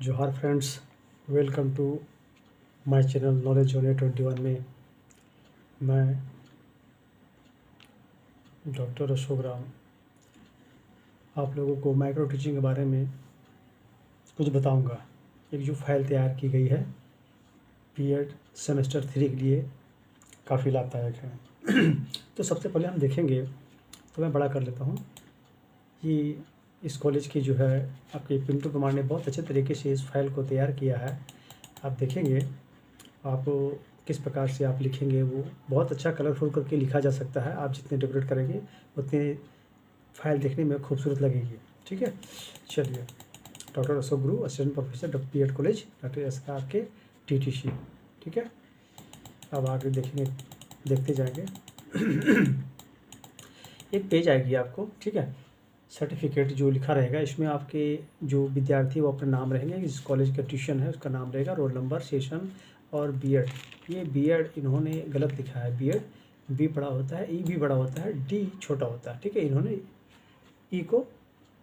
जोहार friends, welcome to my channel knowledge zone 21 में मैं डॉक्टर अशोक राम आप लोगों को माइक्रो टीचिंग के बारे में कुछ बताऊंगा। एक जो फाइल तैयार की गई है बीएड सेमेस्टर 3 के लिए काफ़ी लाभदायक है। तो सबसे पहले हम देखेंगे, तो मैं बड़ा कर लेता हूँ। ये इस कॉलेज की जो है आपके पिंटू कुमार ने बहुत अच्छे तरीके से इस फाइल को तैयार किया है। आप देखेंगे आप किस प्रकार से आप लिखेंगे, वो बहुत अच्छा कलरफुल करके लिखा जा सकता है। आप जितने डेकोरेट करेंगे उतने फाइल देखने में खूबसूरत लगेगी। ठीक है, चलिए। Doctor Ashok Guru, assistant professor B Ed college doctor S R K TTC. ठीक है, अब आगे देखेंगे, देखते जाएंगे। एक पेज आएगी आपको, ठीक है, सर्टिफिकेट जो लिखा रहेगा। इसमें आपके जो विद्यार्थी वो अपना नाम रहेंगे, इस कॉलेज का ट्यूशन है उसका नाम रहेगा, रोल नंबर, सेशन और बीएड। ये बीएड इन्होंने गलत लिखा है। बीएड बी बड़ा होता है, ई भी बड़ा होता है, डी छोटा होता है। ठीक है, इन्होंने ई को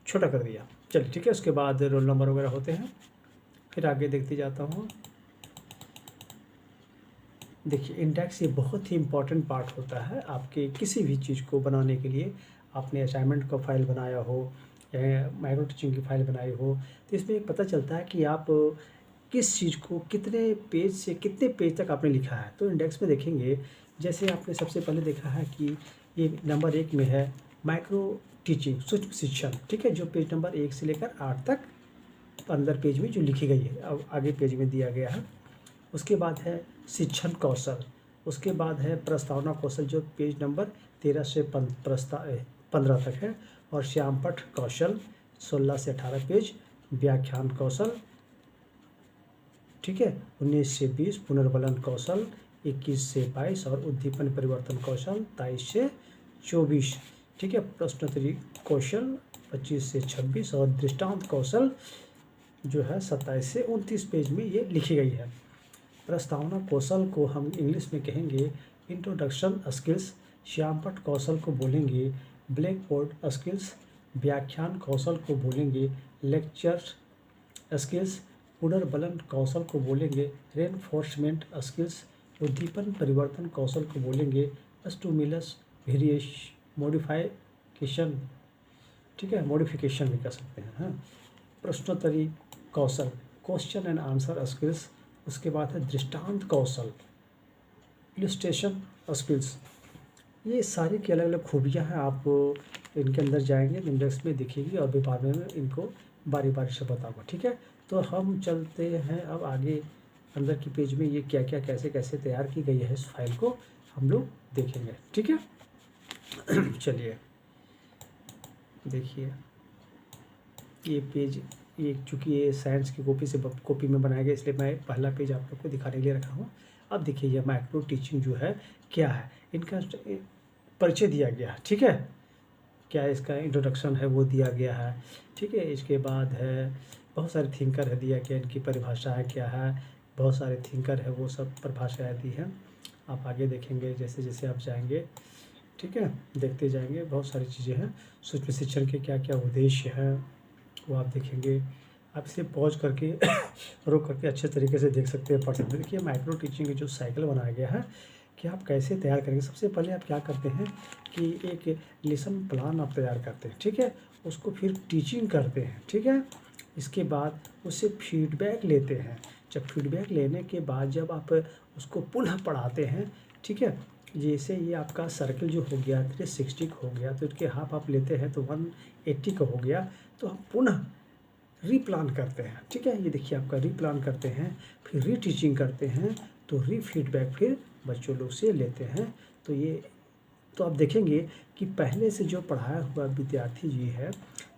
छोटा कर दिया। चलिए ठीक है, उसके बाद रोल नंबर वगैरह होते हैं। फिर आगे देखते जाता हूँ। देखिए, इंडेक्स ये बहुत ही इम्पोर्टेंट पार्ट होता है आपके किसी भी चीज़ को बनाने के लिए। आपने असाइनमेंट का फाइल बनाया हो या माइक्रो टीचिंग की फाइल बनाई हो, तो इसमें एक पता चलता है कि आप किस चीज़ को कितने पेज से कितने पेज तक आपने लिखा है। तो इंडेक्स में देखेंगे, जैसे आपने सबसे पहले देखा है कि ये नंबर 1 में है माइक्रो टीचिंग, सूक्ष्म शिक्षण। ठीक है, जो पेज नंबर 1 से लेकर 8 तक अंदर पेज में जो लिखी गई है, अब आगे पेज में दिया गया है। उसके बाद है शिक्षण कौशल। उसके बाद है प्रस्तावना कौशल, जो पेज नंबर 13 से 15 तक है। और श्यामपठ कौशल 16 से 18 पेज। व्याख्यान कौशल, ठीक है, 19 से 20। पुनर्बलन कौशल 21 से 22। और उद्दीपन परिवर्तन कौशल 23 से 24। ठीक है, प्रश्नोत्तरी कौशल 25 से 26। और दृष्टांत कौशल जो है 27 से 29 पेज में ये लिखी गई है। प्रस्तावना कौशल को हम इंग्लिश में कहेंगे इंट्रोडक्शन स्किल्स। श्यामपठ कौशल को बोलेंगे ब्लैक बोर्ड स्किल्स। व्याख्यान कौशल को बोलेंगे लेक्चर स्किल्स। पुनर्बलन कौशल को बोलेंगे रेनफोर्समेंट स्किल्स। उद्दीपन परिवर्तन कौशल को बोलेंगे स्टूमुलस वेरिएश मॉडिफिकेशन। ठीक है, मॉडिफिकेशन भी कर सकते हैं। हाँ, प्रश्नोत्तरी कौशल, क्वेश्चन एंड आंसर स्किल्स। उसके बाद है दृष्टांत कौशल, इलस्ट्रेशन स्किल्स। ये सारी की अलग अलग खूबियाँ हैं। आप इनके अंदर जाएंगे तो इंडेक्स में दिखेगी और भी बाद में इनको बारी बारी से बताऊंगा। ठीक है, तो हम चलते हैं अब आगे। अंदर की पेज में ये क्या क्या कैसे कैसे तैयार की गई है, इस फाइल को हम लोग देखेंगे। ठीक है, चलिए देखिए ये पेज, ये चूँकि ये साइंस की कॉपी में बनाया गया, इसलिए मैं पहला पेज आप लोग को दिखाने के लिए रखा हूँ। अब देखिए ये माइक्रो टीचिंग जो है क्या है, इनका परिचय दिया गया है। ठीक है, क्या इसका इंट्रोडक्शन है वो दिया गया है। ठीक है, इसके बाद है बहुत सारे थिंकर है दिया गया, इनकी परिभाषाएँ क्या है, बहुत सारे थिंकर है वो सब परिभाषाएँ दी हैं। आप आगे देखेंगे जैसे जैसे आप जाएंगे। ठीक है, देखते जाएंगे, बहुत सारी चीज़ें हैं। सूक्ष्म शिक्षण के क्या क्या उद्देश्य हैं वो आप देखेंगे। आप इसे पॉज करके रोक करके अच्छे तरीके से देख सकते हैं, पढ़ सकते हैं। देखिए माइक्रो टीचिंग की जो साइकिल बनाया गया है कि आप कैसे तैयार करेंगे। सबसे पहले आप क्या करते हैं कि एक लेसन प्लान आप तैयार करते हैं। ठीक है, उसको फिर टीचिंग करते हैं। ठीक है, इसके बाद उससे फीडबैक लेते हैं। जब फीडबैक लेने के बाद जब आप उसको पुनः पढ़ाते हैं, ठीक है, जैसे ये आपका सर्कल जो हो गया 360 का हो गया, तो इसके हाफ आप लेते हैं तो 180 का हो गया, तो हम पुनः रीप्लान करते हैं। ठीक है, ये देखिए आपका रीप्लान करते हैं, फिर रीटीचिंग करते हैं, तो फीडबैक फिर बच्चों लोग से लेते हैं। तो ये तो आप देखेंगे कि पहले से जो पढ़ाया हुआ विद्यार्थी जी है,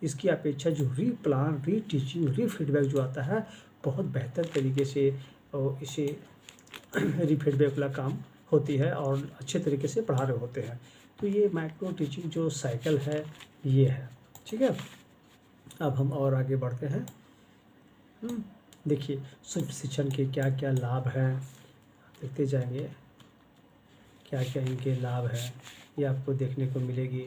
इसकी अपेक्षा जो रीप्लान, रीटीचिंग, फीडबैक जो आता है, बहुत बेहतर तरीके से इसे फीडबैक वाला काम होती है और अच्छे तरीके से पढ़ा रहे होते हैं। तो ये माइक्रो टीचिंग जो साइकिल है ये है। ठीक है, अब हम और आगे बढ़ते हैं। देखिए सूक्ष्म शिक्षण के क्या क्या लाभ हैं, देखते जाएंगे क्या क्या इनके लाभ हैं, ये आपको देखने को मिलेगी।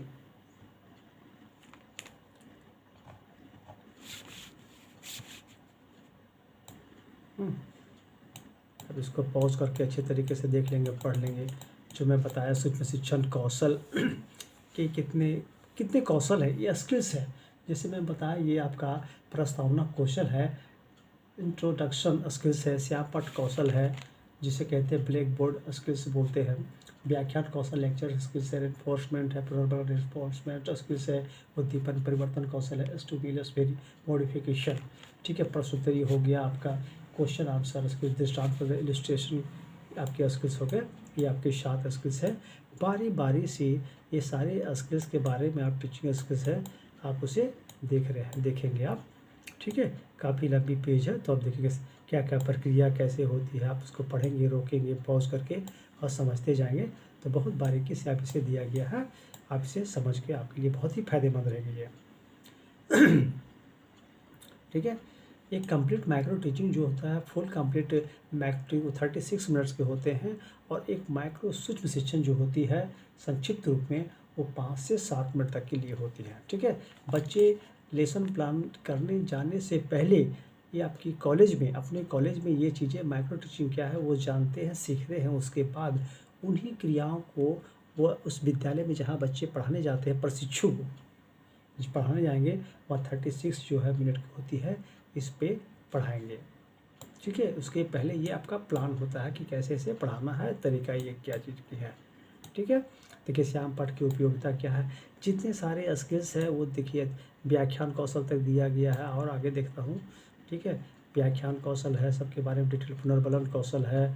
अब इसको पॉज करके अच्छे तरीके से देख लेंगे, पढ़ लेंगे। जो मैं बताया सूक्ष्म शिक्षण कौशल के कितने कितने कौशल है, ये स्किल्स है। जैसे मैं बताया ये आपका प्रस्तावना कौशल है, इंट्रोडक्शन स्किल्स है, श्यामपट्ट कौशल है जिसे कहते हैं ब्लैक बोर्ड स्किल्स बोलते हैं, व्याख्यान कौशल लेक्चर स्किल्स है, एनफोर्समेंट है, प्रोग्राम एनफोर्समेंट स्किल्स है, उद्दीपन परिवर्तन कौशल है, स्टूबिलस वेरी मॉडिफिकेशन, ठीक है, प्रस्तुति हो गया आपका, क्वेश्चन आंसर स्किल्स, दृष्टांत इलिस्ट्रेशन आपके स्किल्स हो गए, ये आपके 7 स्किल्स है। बारी बारी से ये सारे स्किल्स के बारे में आप टीचिंग स्किल्स है आप उसे देखेंगे आप, ठीक है। काफ़ी लंबी पेज है तो आप देखेंगे क्या क्या प्रक्रिया कैसे होती है, आप उसको पढ़ेंगे, रोकेंगे, पॉज करके और समझते जाएंगे तो बहुत बारीकी से आप इसे दिया गया है, आप इसे समझ के आपके लिए बहुत ही फायदेमंद रहेगी ये। ठीक है। एक कंप्लीट माइक्रो टीचिंग जो होता है, फुल कंप्लीट माइक्रो 36 मिनट्स के होते हैं, और एक माइक्रो सूक्ष्म शिक्षण जो होती है संक्षिप्त रूप में वो 5 से 7 मिनट तक के लिए होती है, ठीक है। बच्चे लेसन प्लान करने जाने से पहले ये आपकी कॉलेज में, अपने कॉलेज में ये चीज़ें माइक्रो टीचिंग क्या है वो जानते हैं, सीखते हैं, उसके बाद उन्हीं क्रियाओं को वो उस विद्यालय में जहाँ बच्चे पढ़ाने जाते हैं, प्रशिक्षु को पढ़ाने जाएंगे वह 36 जो है मिनट की होती है, इस पे पढ़ाएंगे, ठीक है। उसके पहले ये आपका प्लान होता है कि कैसे इसे पढ़ाना है, तरीका ये क्या चीज़ की है, ठीक है। देखिए श्यामपट्ट की उपयोगिता क्या है, जितने सारे स्किल्स है वो देखिए व्याख्यान कौशल तक दिया गया है, और आगे देखता हूँ, ठीक है। व्याख्यान कौशल है, सबके बारे में डिटेल, पुनर्बलन कौशल है,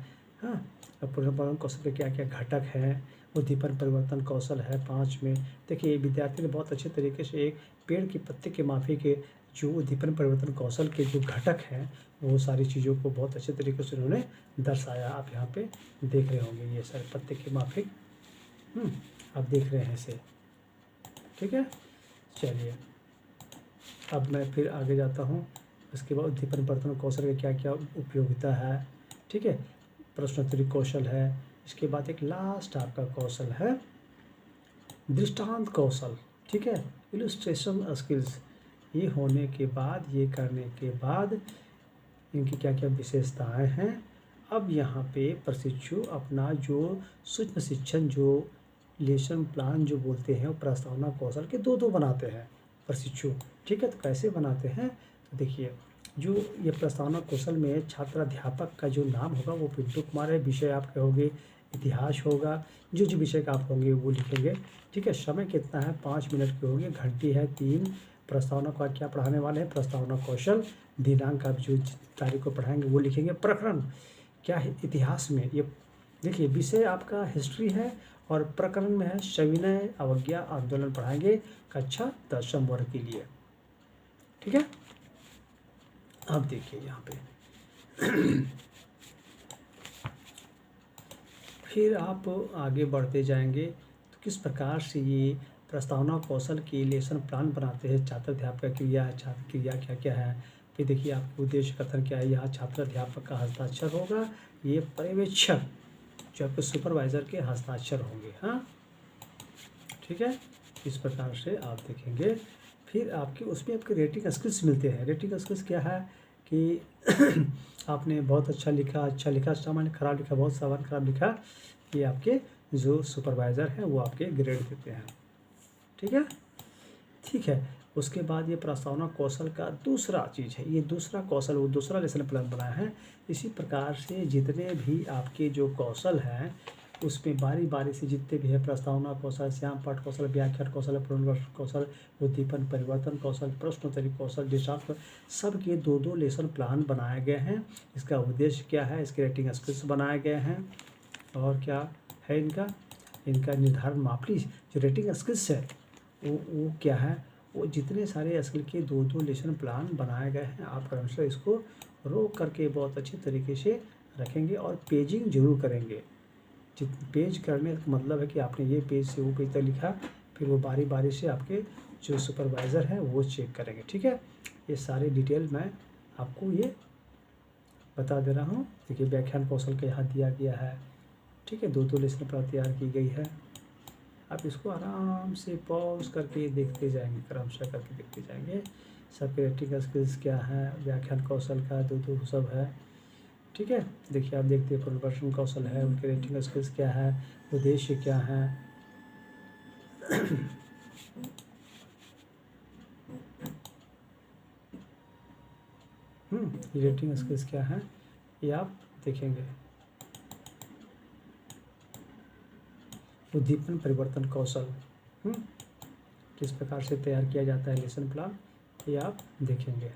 हाँ, और पुनर्बलन कौशल के क्या क्या घटक हैं, उद्दीपन परिवर्तन कौशल है 5 में। देखिए विद्यार्थी ने बहुत अच्छे तरीके से एक पेड़ के पत्ते के माफी के जो उद्दीपन परिवर्तन कौशल के जो घटक हैं वो सारी चीज़ों को बहुत अच्छे तरीके से उन्होंने दर्शाया। आप यहाँ पे देख रहे होंगे ये सारे पत्ते के माफिक, आप देख रहे हैं इसे, ठीक है। चलिए अब मैं फिर आगे जाता हूँ। इसके बाद उद्दीपन परिवर्तन कौशल के क्या क्या उपयोगिता है, ठीक है, प्रश्नोत्तरी कौशल है। इसके बाद एक लास्ट आपका कौशल है दृष्टांत कौशल, ठीक है, इलस्ट्रेशन स्किल्स। ये होने के बाद, ये करने के बाद इनकी क्या क्या विशेषताएं हैं। अब यहाँ पे प्रशिक्षु अपना जो सूक्ष्म शिक्षण जो लेसन प्लान जो बोलते हैं वो प्रस्तावना कौशल के 2-2 बनाते हैं प्रशिक्षु, ठीक है। तो कैसे बनाते हैं, तो देखिए जो ये प्रस्तावना कौशल में छात्र अध्यापक का जो नाम होगा वो पिंटू कुमार है, विषय आप कहोगे इतिहास होगा, जो जो विषय का आप होंगे वो लिखेंगे, ठीक है। समय कितना है, 5 मिनट की होगी, घंटी है 3। प्रस्तावना का क्या पढ़ाने वाले हैं, प्रस्तावना कौशल, दिनांक आप जो तारीख को पढ़ाएंगे वो लिखेंगे। प्रकरण क्या है, इतिहास में ये देखिए विषय आपका हिस्ट्री है, और प्रकरण में है सविनय अवज्ञा आंदोलन पढ़ाएंगे कक्षा 10वीं वर्ग के लिए, ठीक है। अब देखिए यहाँ पे फिर आप आगे बढ़ते जाएंगे तो किस प्रकार से ये प्रस्तावना कौशल के लेसन प्लान बनाते हैं, छात्र अध्यापक क्रिया, छात्र क्रिया क्या क्या है। फिर देखिए आपको उद्देश्य कथन क्या है, यहाँ छात्र अध्यापक का हस्ताक्षर होगा, ये पर्यवेक्षक जो आपके सुपरवाइज़र के हस्ताक्षर होंगे, हाँ, ठीक है। इस प्रकार से आप देखेंगे। फिर आपके उसमें आपके रेटिंग स्किल्स मिलते हैं। रेटिंग स्किल्स क्या है कि आपने बहुत अच्छा लिखा, सामान्य खराब लिखा, बहुत सामान्य खराब लिखा, ये आपके जो सुपरवाइज़र हैं वो आपके ग्रेड देते हैं, ठीक है, ठीक है। उसके बाद ये प्रस्तावना कौशल का दूसरा चीज़ है, ये दूसरा कौशल, वो दूसरा लेसन प्लान बनाया है। इसी प्रकार से जितने भी आपके जो कौशल हैं उसमें बारी बारी से जितने भी है, प्रस्तावना कौशल, श्यामपट्ट कौशल, व्याख्यान कौशल, पुनर्वास कौशल, उद्दीपन परिवर्तन कौशल, प्रश्नोत्तरी कौशल, दृष्टांत, सब के 2-2 लेसन प्लान बनाए गए हैं। इसका उद्देश्य क्या है, इसके रेटिंग स्किल्स बनाए गए हैं, और क्या है इनका निर्धारण मापली जो रेटिंग स्किल्स है वो क्या है, वो जितने सारे स्किल के 2-2 लेसन प्लान बनाए गए हैं। आप क्रमशः इसको रोक करके बहुत अच्छे तरीके से रखेंगे और पेजिंग जरूर करेंगे। पेज करने का मतलब है कि आपने ये पेज से वो पेज तक लिखा, फिर वो बारी बारी से आपके जो सुपरवाइज़र हैं वो चेक करेंगे, ठीक है। ये सारे डिटेल मैं आपको ये बता दे रहा हूँ। देखिए व्याख्यान कौशल का यहाँ दिया गया है, ठीक है, 2-2 लेसन प्लान तैयार की गई है। आप इसको आराम से पॉज करके देखते जाएंगे, क्रमशः करके देखते जाएंगे। सबके रेटिंग स्किल्स क्या है, व्याख्यान कौशल का 2-2 सब है, ठीक है। देखिए आप देखते हैं प्रदर्शन कौशल है, उनके रेटिंग स्किल्स क्या है, उद्देश्य क्या है। ये रेटिंग स्किल्स क्या है ये आप देखेंगे। उद्दीपन परिवर्तन कौशल किस प्रकार से तैयार किया जाता है लेसन प्लान, ये आप देखेंगे।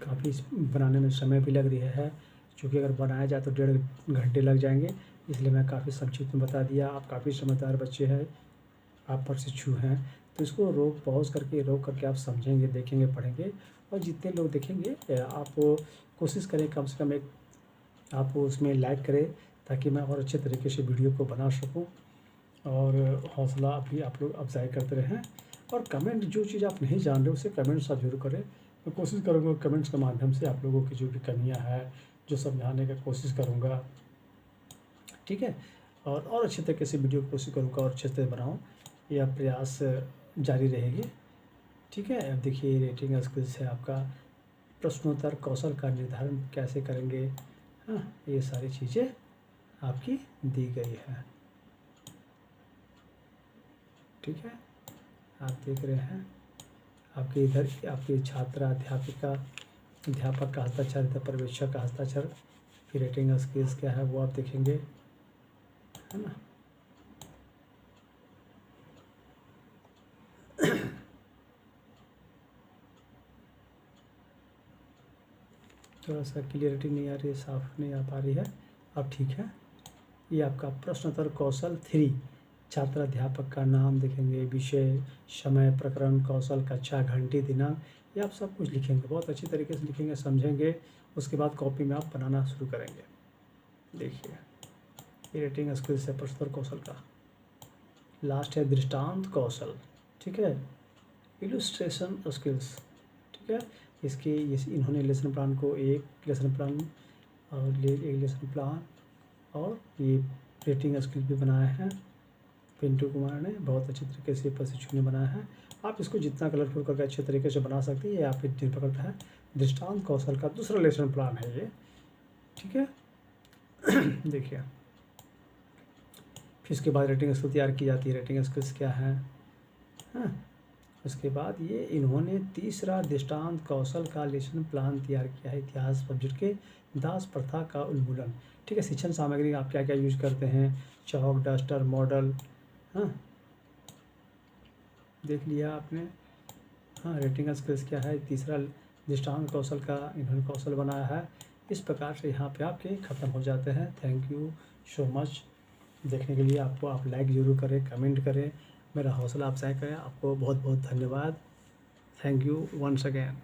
काफ़ी बनाने में समय भी लग रहा है, क्योंकि अगर बनाया जाए तो 1.5 घंटे लग जाएंगे, इसलिए मैं काफ़ी संक्षिप्त में बता दिया। आप काफ़ी समझदार बच्चे हैं, आप प्रशिक्षु हैं, तो इसको रोक करके आप समझेंगे, देखेंगे, पढ़ेंगे। और जितने लोग देखेंगे आप कोशिश करें कम से कम एक आप उसमें लाइक करें, ताकि मैं और अच्छे तरीके से वीडियो को बना सकूं। और हौसला भी आप लोग अफ़ज़ाई करते रहें। और कमेंट, जो चीज़ आप नहीं जान रहे उसे कमेंट्स आप ज़रूर करें। मैं कोशिश करूँगा कमेंट्स के माध्यम से आप लोगों की जो भी कमियाँ हैं जो समझाने का कोशिश करूँगा, ठीक है। और अच्छे तरीके से वीडियो की कोशिश करूँगा और अच्छे से बनाऊँ, यह प्रयास जारी रहेगी, ठीक है। अब देखिए रेटिंग स्किल्स है आपका, प्रश्नोत्तर कौशल का निर्धारण कैसे करेंगे, हाँ, ये सारी चीज़ें आपकी दी गई है, ठीक है। आप देख रहे हैं आपके इधर आपके छात्रा अध्यापक का हस्ताक्षर, पर्यवेक्षक का हस्ताक्षर, फिर रेटिंग स्किल्स क्या है वो आप देखेंगे, है ना। थोड़ा सा क्लियरिटी नहीं आ रही है, साफ नहीं आ पा रही है, अब ठीक है। ये आपका प्रश्नोत्तर कौशल 3, छात्र अध्यापक का नाम देखेंगे, विषय, समय, प्रकरण, कौशल, कक्षा, घंटी, दिनांक, ये आप सब कुछ लिखेंगे, बहुत अच्छी तरीके से लिखेंगे, समझेंगे। उसके बाद कॉपी में आप बनाना शुरू करेंगे। देखिए ये रेटिंग स्किल्स है प्रश्नोत्तर कौशल का। लास्ट है दृष्टांत कौशल, ठीक है, इलुस्ट्रेशन स्किल्स, ठीक है। इन्होंने लेसन प्लान को एक लेसन प्लान और एक लेसन प्लान और ये रेटिंग स्किल भी बनाया है। पिंटू कुमार ने बहुत अच्छे तरीके से प्रशिक्षु ने बनाया है। आप इसको जितना कलरफुल करके अच्छे तरीके से बना सकते हैं, ये आप निर्भर करता है। दृष्टांत कौशल का दूसरा लेसन प्लान है ये, ठीक है। देखिए फिर इसके बाद रेटिंग स्किल तैयार की जाती है। रेटिंग स्किल्स क्या है, हाँ। उसके बाद ये इन्होंने तीसरा दृष्टांत कौशल का लेसन प्लान तैयार किया है, इतिहास सब्जेक्ट के दास प्रथा का उन्मूलन, ठीक है। शिक्षण सामग्री आप क्या क्या यूज करते हैं, चौक, डस्टर, मॉडल, हाँ, देख लिया आपने। हाँ, रेटिंग स्किल्स क्या है, तीसरा दृष्टांत कौशल का इन्होंने कौशल बनाया है। इस प्रकार से यहाँ पे आपके ख़त्म हो जाते हैं। थैंक यू सो मच देखने के लिए। आपको आप लाइक ज़रूर करें, कमेंट करें, मेरा हौसला अफजाई करें। आपको बहुत बहुत धन्यवाद। Thank you once again.